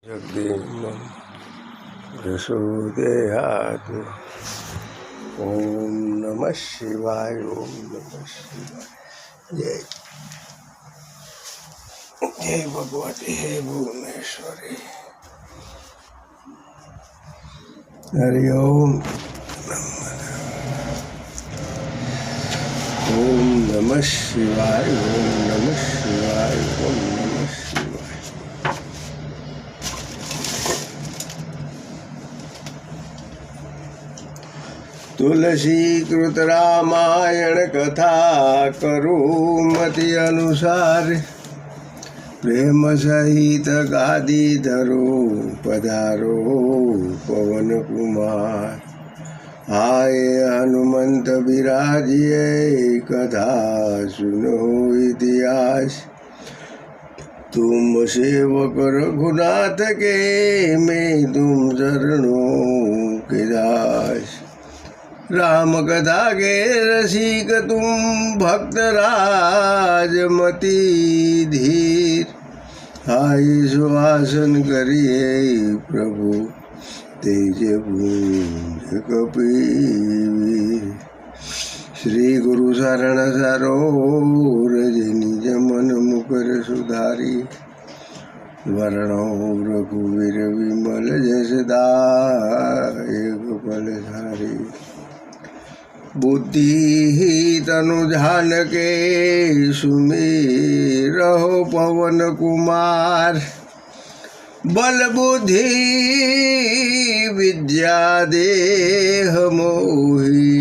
जगदीमं प्रचोदयात्। ओम नमः शिवाय। ओम नमः शिवाय। जय जय भगवती हे भुवनेश्वरी। हरि ओम। ओम नमः शिवाय। ओम नमः शिवाय। ओम नमः शिवाय। तुलसी कृत रामायण कथा करूँ मति अनुसार। प्रेम सहित गादी धरो पधारो पवन कुमार। आए हनुमंत विराजिए कथा सुनो इतिहास। तुम सेवक रघुनाथ के मैं तुम चरणों के दास। राम कथा के रसिक तुम भक्त राजमती धीर। हाय सुहासन करिए प्रभु तेज पुंज कपीर। श्री गुरु शरण सरोज निज मन मुकर सुधारी। वर्णो रघुवीर विमल जस दायक फलधारी। बुद्धि तनु जान के सुमिरहो पवन कुमार। बल बुद्धि विद्या देह मोहि।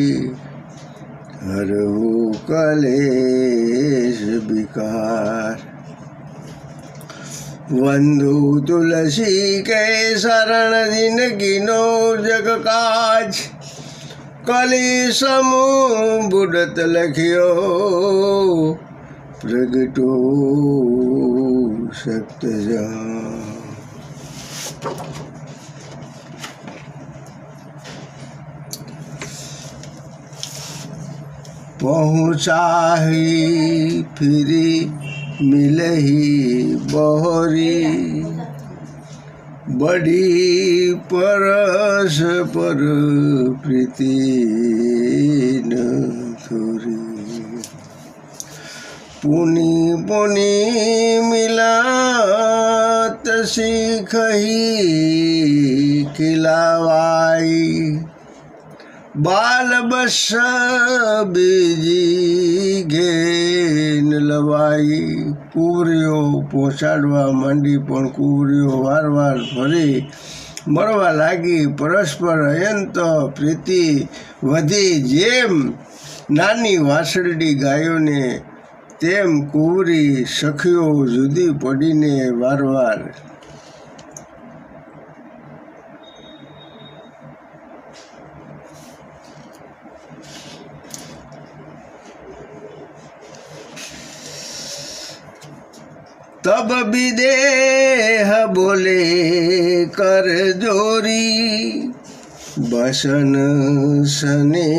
हरहु कलेश विकार। बंधु तुलसी के शरण जिन गिनो जग काज। कली समूह बुढ़त लखियो प्रगटो सत्य जान। पहुँचा ही फिरी मिलही बहरी। बड़ी परस पर प्रीति न थोरी। पुनि पुनि मिलात सीखही खिलावाई। बाल बस बीजी घेन लवाई। કુંવરીઓ પહોંચાડવા માંડી પણ કુંવરીઓ વારવાર ફરી મળવા લાગી। પરસ્પર અયંત પ્રીતિ વધી। જેમ નાની વાસળડી ગાયોને તેમ કુંવરી સખીઓ જુદી પડીને વારવાર तब विदेह बोले कर जोरी। बसन सने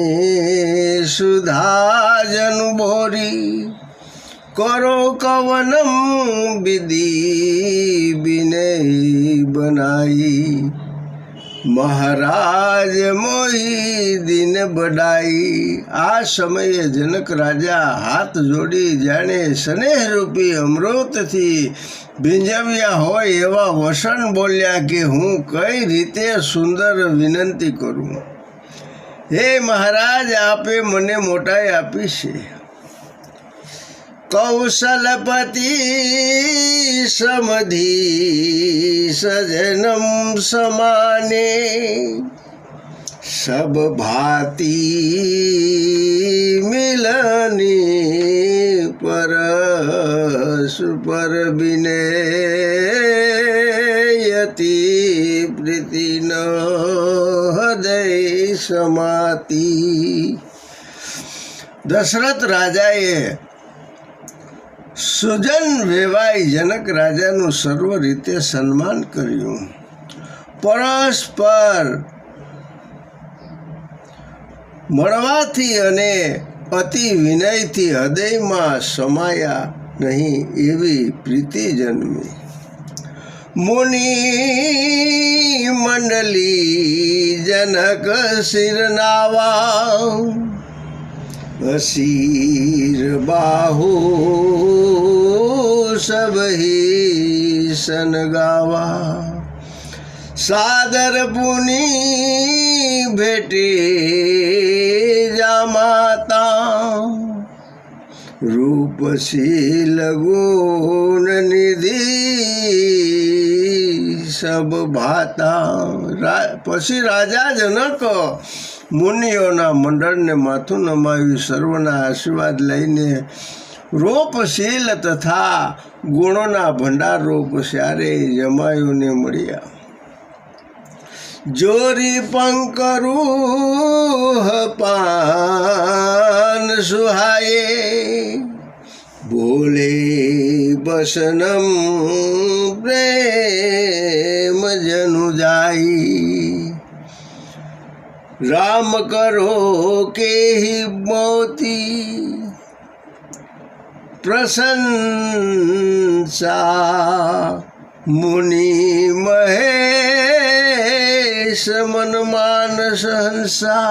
सुधा जन बोरी। करो कवनम विधि विनय बनाई। महाराज मोही दिन बड़ाई। आ समये जनक राजा हाथ जोड़ी जाने स्नेह रूपी अमृत थी भींजव्या होय एवा वसन बोल्या कि हूँ कई रीते सुंदर विनंती करूँ। हे महाराज आपे मने मोटाई आपी छे। कौशलपति समधि सजनम समाने। सब भांति मिलनी परस्पर विनयति। प्रीति न हृदय समाती। दशरथ राजाए સુજન વેવાઈ જનક રાજાનું સર્વ રીતે સન્માન કર્યું। પરસ્પર મળવાથી અને અતિ વિનયથી હૃદયમાં સમાયા નહીં એવી પ્રીતિ જન્મી। मुनि मंडली जनक सिर नावा असीर बाहु सब ही सन गावा सादर पुनि भेटे जामाता रूपशील गुण निधि सब भाता। પછી રાજા જનક મુનિઓના મંડળને માથું નમાવી સર્વના આશીર્વાદ લઈને રૂપશીલ તથા ગુણોના ભંડાર રૂપ સ્યારે જમાયુને મળ્યા। जोरी पंकरूह पान सुहाये बोले बसनम प्रेम जनु जाई राम करो के ही मोती प्रशंसा मुनि महेश मन मानस हंसा।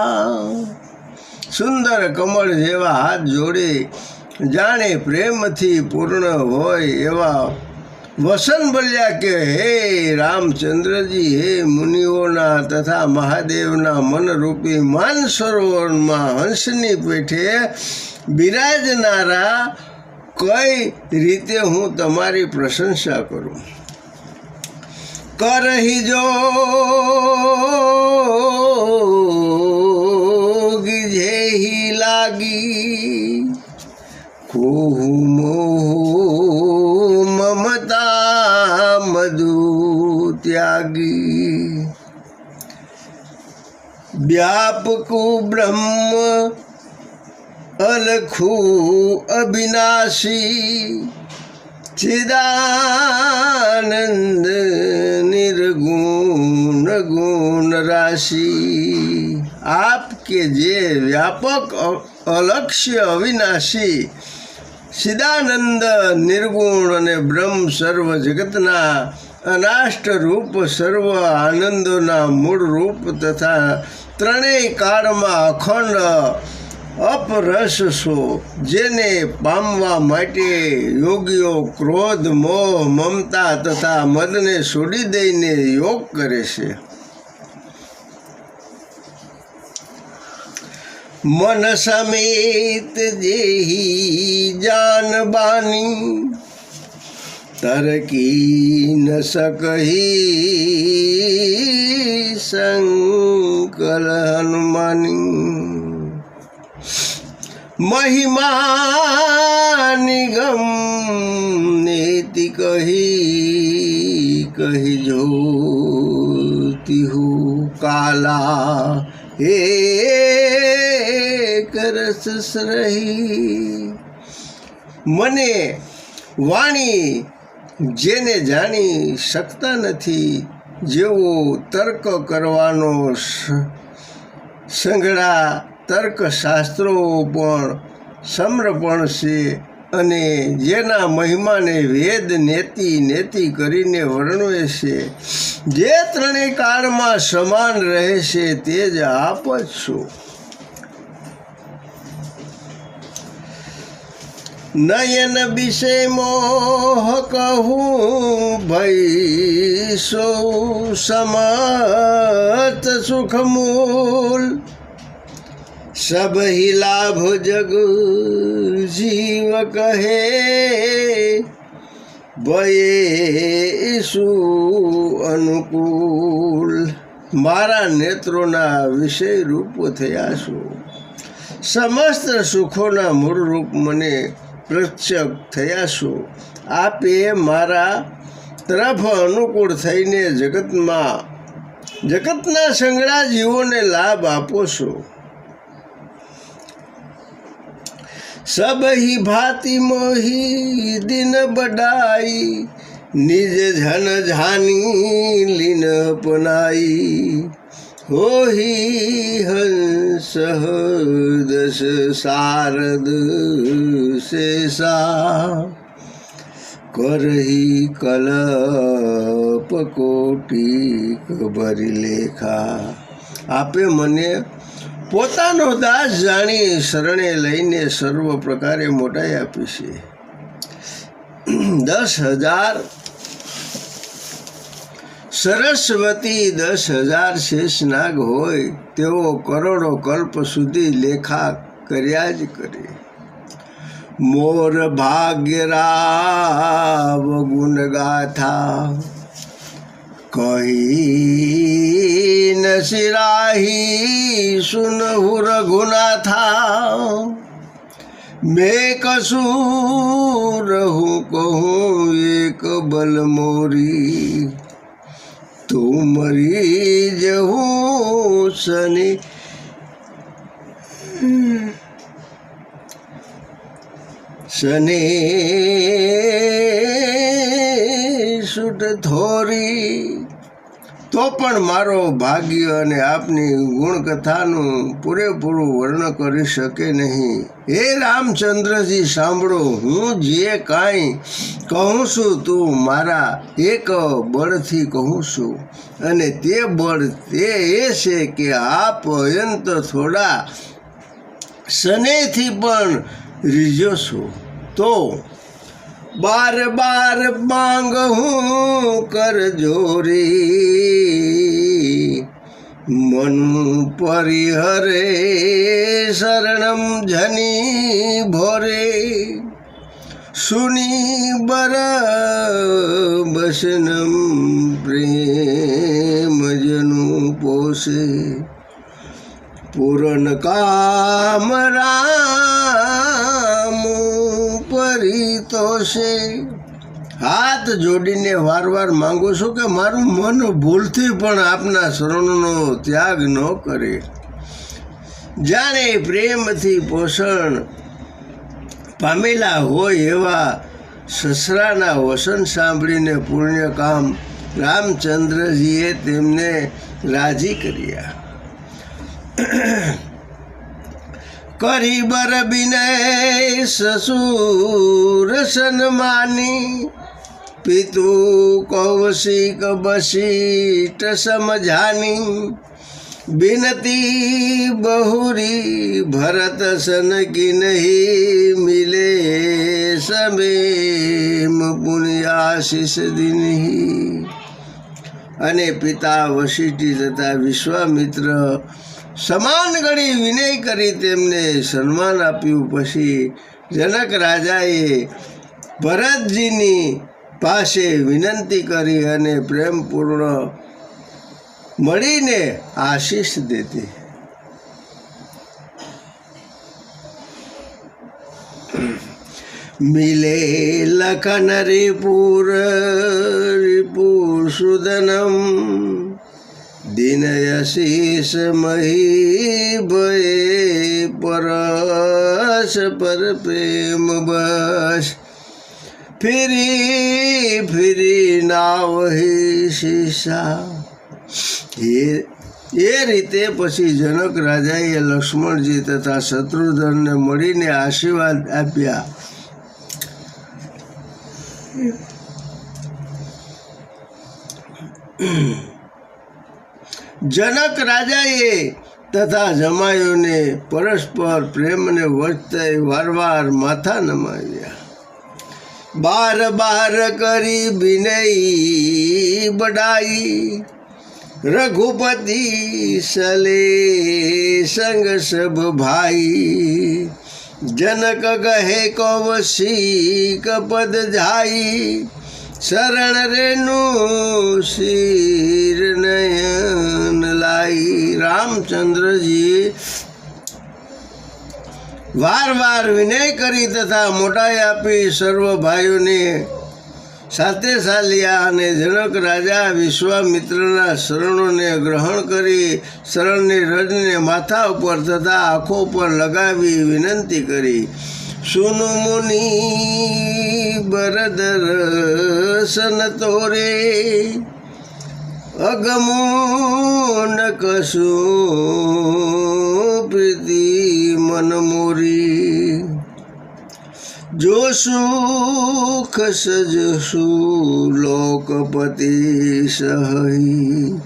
સુંદર કમળ જેવા હાથ જોડે જાણે પ્રેમથી પૂર્ણ હોય એવા વસન બોલ્યા કે હે રામચંદ્રજી, હે મુનિઓના તથા મહાદેવના મનરૂપી માનસરોવરમાં હંસની પેઠે બિરાજનારા કઈ રીતે હું તમારી પ્રશંસા કરું। करही जोगी जेही लागी कोहु मोह ममता मधु त्यागी व्यापकु ब्रह्म अलखु अविनाशी चिदानंद निर्गुण गुण राशि। आपके जे व्यापक अलक्ष्य अविनाशी चिदानंद निर्गुण અને બ્રહ્મ સર્વ જગતના અનાષ્ટ રૂપ સર્વ આનંદોના મૂળ રૂપ તથા ત્રણેય કાળમાં અખંડ અપરસ છો, જેને પામવા માટે યોગીઓ ક્રોધ મોહ મમતા તથા મદને છોડી દઈને યોગ કરે છે। મન સમેત જેહી જાન બાની તરકી ન सकही સંકલ હનુમાની। महिमा निगम नीति कही कही जोती हूँ काला एक रस रही। મને વાણી જેને જાણી શકતા નથી, જેવો તર્ક કરવાનો સંઘળા તર્કશાસ્ત્રો પણ સમર્પણ છે, અને જેના મહિમાને વેદ નેતિ નેતિ કરીને વર્ણવે છે, જે ત્રણેય કાળમાં સમાન રહે છે, તે જ આપ જ છો। નયન વિષય મોહ કહું ભઈ સૌ સમત સુખ મૂલ। सब ही लाभ जग जीव कहे वयेषु अनुकूल। मारा नेत्रोना विषय रूप थया छो, समस्त सुखोना मूળ રૂપ મને પ્રત્યક્ષ થયા છો। આપે મારા તરફ અનુકૂળ થઈને જગતના સંગળા જીવોને લાભ આપો છો। सब ही भांति मोही दिन बढ़ाई, निज झन झानी लीन अपनाई। हो ही हंस दस शारद शेषा, કરહી કલપ કોટી ભરી લેખા. આપે મને પોતાનો દાસ જાણી શરણે લઈને સર્વ પ્રકારે મોટાઈ આપી છે. 10,000 સરસ્વતી 10,000 શેષનાગ હોય તેઓ કરોડો કલ્પ સુધી લેખા કર્યા જ કરે. મોર ભાગ્ય રાવ ગુણ ગાથા કહી ન સિરાહી સુનહુ રઘુનાથા. મેં કસૂર હું કહું એક બલ મોરી તું મરી જહું સની. સુટ થોરી તો પણ મારો ભાગ્ય અને આપની ગુણકથાનું પૂરેપૂરું વર્ણન કરી શકે નહીં. હે રામચંદ્રજી સાંભળો, હું જે કાંઈ કહું છું તું મારા એક બળથી કહું છું, અને તે બળ તે એ છે કે આપ અંત થોડા શનેથી પણ રીઝો છો તો બાર બાર માંગ હું કર જોરી. મન પરિહરે શરણમ જની ભોરે સુની બર બસનમ પ્રેમ જનું પોષે. પૂરણ કામ રામ પરિતોષે. હાથ જોડીને વારવાર માંગુ છું કે મારું મન ભૂલથી પણ આપના શરણનો ત્યાગ ન કરે. જાણે પ્રેમથી પોષણ પામેલા હોય એવા સસરાના વસન સાંભળીને પુણ્યકામ રામચંદ્રજીએ તેમને રાજી કર્યા. કરી બર વિનય સસુર સન્માની પિતુ કૌશિક બસીટ સમજાની. बिनती बहुरी भरत सन की नहीं मिले समेम पुण्याशीष दिन અને પિતા વશિષ્ઠ તથા વિશ્વામિત્ર સમાન ગણી વિનય કરી તેમને સન્માન આપ્યું. પછી જનક રાજાએ ભરતજીની પાસે વિનંતી કરી અને પ્રેમપૂર્ણ મળીને આશીષ દેતી. મિલે લખન રિપુસુદનમ દિનયશીષ મહી ભય પરસ પર પ્રેમ બસ ફિરી ફિરી નાવહી શીશા. એ રીતે પછી જનક રાજાએ લક્ષ્મણજી તથા શત્રુધનને મળીને આશીર્વાદ આપ્યા. જનક રાજાએ તથા જમાયોને પરસ્પર પ્રેમને વર્તાઈ વારવાર માથા નમાવ્યા. બાર બાર કરી વિનય બડાઈ રઘુપતિ સલે સંગ સબ ભાઈ. જનક કહે કૌશિક પદ જાઈ શરણ રેણુ શિર નયન લાઈ. રામચંદ્રજીએ વાર વાર વિનય કરી તથા મોટાઈ આપી સર્વ ભાઈઓને સાથે ચાલ્યા અને જનક રાજા વિશ્વામિત્રના શરણોને ગ્રહણ કરી શરણની રજને માથા ઉપર તથા આંખો પર લગાવી વિનંતી કરી. સુનુ મુનિ બરદર સન તોરે અગમો ન કશું પ્રીતિ મન મોરી. જો સુખ સજશું લોકપતિ સહી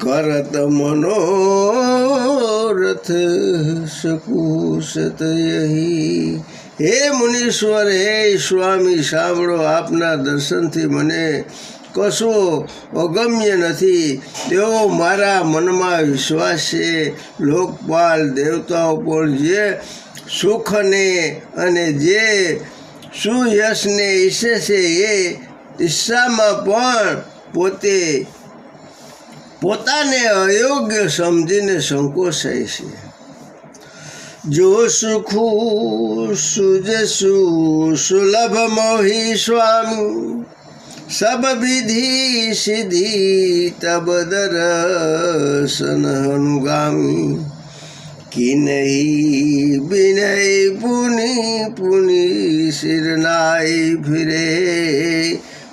કરત મનોરથ શકુશત યહી. હે મુનીશ્વર, હે સ્વામી, સાંભળો, આપના દર્શનથી મને કશો અગમ્ય નથી. તેઓ મારા મનમાં વિશ્વાસ છે. લોકપાલ દેવતાઓ પણ જે સુખને અને જે સુયશને ઈચ્છે છે એ ઈચ્છામાં પણ પોતાને અયોગ્ય સમજીને સંકોચાય છે. જો સુખું સુજસુ સુલભ મોહી સ્વામી સબ વિધિ સિદ્ધિ તબ દર્શન અનુગામી. કિનહી બિનય પુની પુની શિરનાઈ ફિરે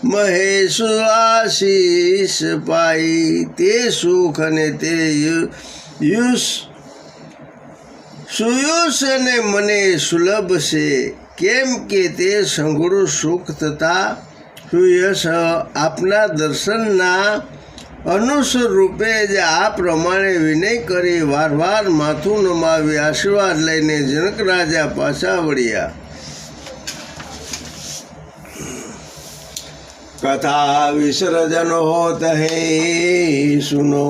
મહેશ આશીષ પાઈ. તે સુખ અને તે સુયુષ અને મને સુલભ છે, કેમ કે તે સંઘળું સુખ તથા સુયશ આપના દર્શનના અનુસર રૂપે જ આ પ્રમાણે વિનય કરી વારવાર માથું નમાવી આશીર્વાદ લઈને જનક રાજા પાછા વળ્યા. કથા વિસર્જન હોત હે સુનો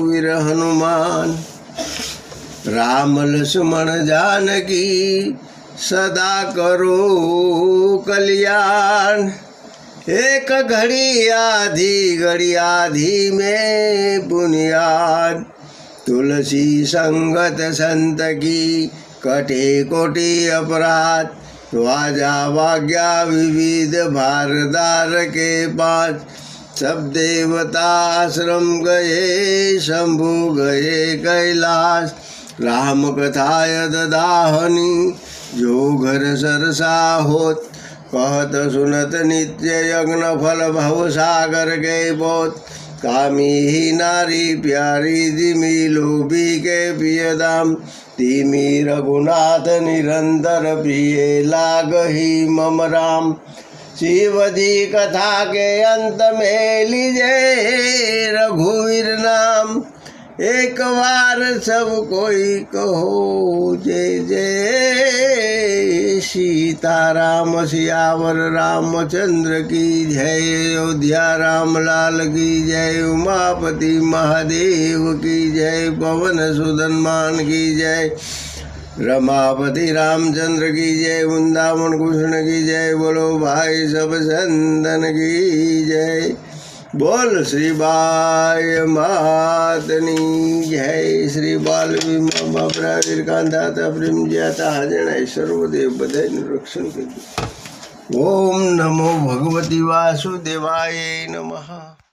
વીર હનુમાન. રામ લક્ષ્મણ જાનકી સદા કરો કલ્યાણ. एक घड़ी आधी में बुनियाद. तुलसी संगत संत की कटे कोटि अपराध. वाजा वाग्या विविध भारदार के पास. सब देवता आश्रम गए शंभु गए कैलाश. राम कथा दाहनी जो घर सरसा होत. कहत सुनत नित्य यज्ञ फल भव सागर के बोत. कामी ही नारी प्यारी दिमी लोभी के प्रिय दाम. तिमी रघुनाथ निरंतर प्रिय लाग ही मम राम. शिव जी कथा के अंत में लीजे रघुवीर नाम. एक बार सब कोई कहो जय जय सीताराम. सियावर रामचंद्र की जय. अयोध्या राम लाल की जय. उमापति महादेव की जय. पवन सुत हनुमान की जय. रमापति रामचंद्र की जय. वृंदावन कृष्ण की जय. बोलो भाई सब संतन की जय. बोल श्री बाय मातनी जय. श्री बाल बाबरा वीरकांता प्रेम ज्ञाता हजण सर्वदेव बधाईનું રક્ષણ કરજો. ઓમ નમો ભગવતી વાસુદેવાય નમઃ.